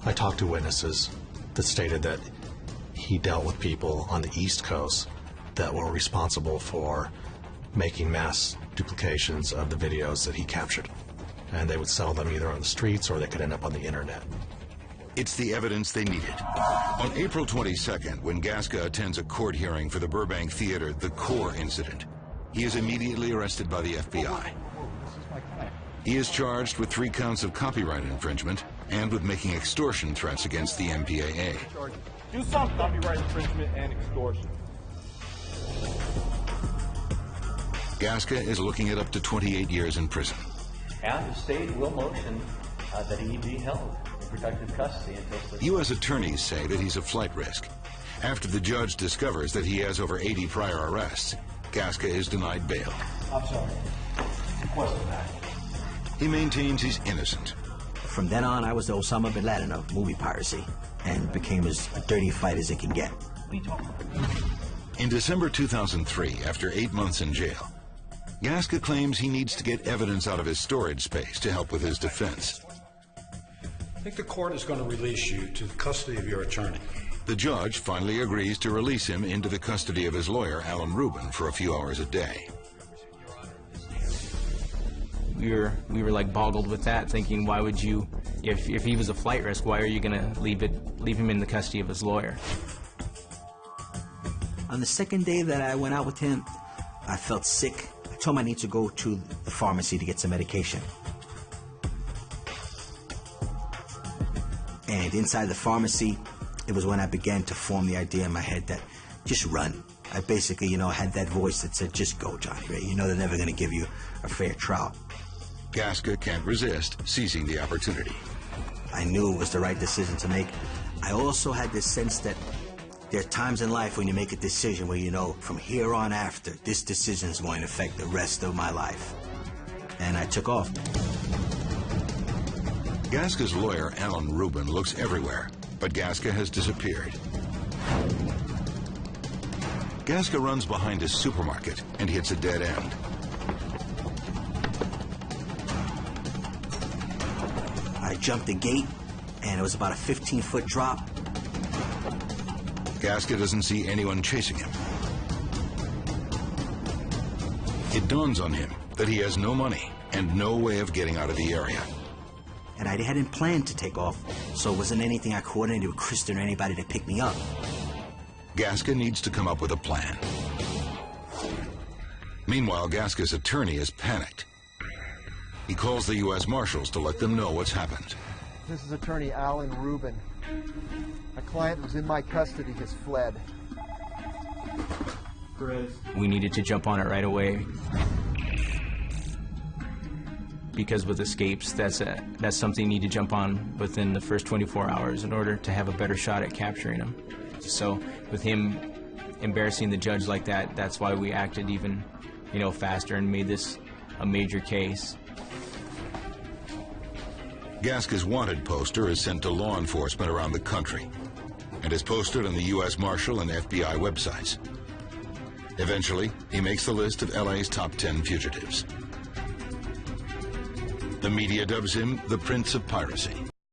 I talked to witnesses that stated that he dealt with people on the East Coast that were responsible for making mass duplications of the videos that he captured. And they would sell them either on the streets or they could end up on the internet. It's the evidence they needed. On April 22nd, when Gaska attends a court hearing for the Burbank Theater The Core incident, he is immediately arrested by the FBI. He is charged with 3 counts of copyright infringement and with making extortion threats against the MPAA. Do some copyright infringement and extortion. Gaska is looking at up to 28 years in prison. And the state will motion that he be held in protective custody until... U.S. attorneys say that he's a flight risk. After the judge discovers that he has over 80 prior arrests, Gaska is denied bail. I'm sorry. Wasn't that? He maintains he's innocent. From then on, I was the Osama bin Laden of movie piracy and became as a dirty fight as it can get. In December 2003, after 8 months in jail, Gaska claims he needs to get evidence out of his storage space to help with his defense. I think the court is going to release you to the custody of your attorney. The judge finally agrees to release him into the custody of his lawyer, Alan Rubin, for a few hours a day. We were like boggled with that, thinking, why would you, if he was a flight risk, why are you going to leave him in the custody of his lawyer? On the second day that I went out with him, I felt sick. I told him I need to go to the pharmacy to get some medication. And inside the pharmacy, it was when I began to form the idea in my head that just run. I basically, had that voice that said, just go, Johnny Ray. You know they're never going to give you a fair trial. Gaska can't resist seizing the opportunity. I knew it was the right decision to make. I also had this sense that there are times in life when you make a decision where from here on after, this decision is going to affect the rest of my life. And I took off. Gaska's lawyer, Alan Rubin, looks everywhere, but Gaska has disappeared. Gaska runs behind a supermarket and hits a dead end. I jumped the gate, and it was about a 15-foot drop. Gaska doesn't see anyone chasing him. It dawns on him that he has no money and no way of getting out of the area. And I hadn't planned to take off, so it wasn't anything I coordinated with Kristen or anybody to pick me up. Gaska needs to come up with a plan. Meanwhile, Gaska's attorney is panicked. He calls the U.S. Marshals to let them know what's happened. This is attorney Alan Rubin. A client who's in my custody has fled. We needed to jump on it right away. Because with escapes, that's something you need to jump on within the first 24 hours in order to have a better shot at capturing him. So with him embarrassing the judge like that, that's why we acted even, faster and made this a major case. Gaska's wanted poster is sent to law enforcement around the country and is posted on the U.S. Marshal and FBI websites. Eventually, he makes the list of LA's top 10 fugitives. The media dubs him the Prince of Piracy.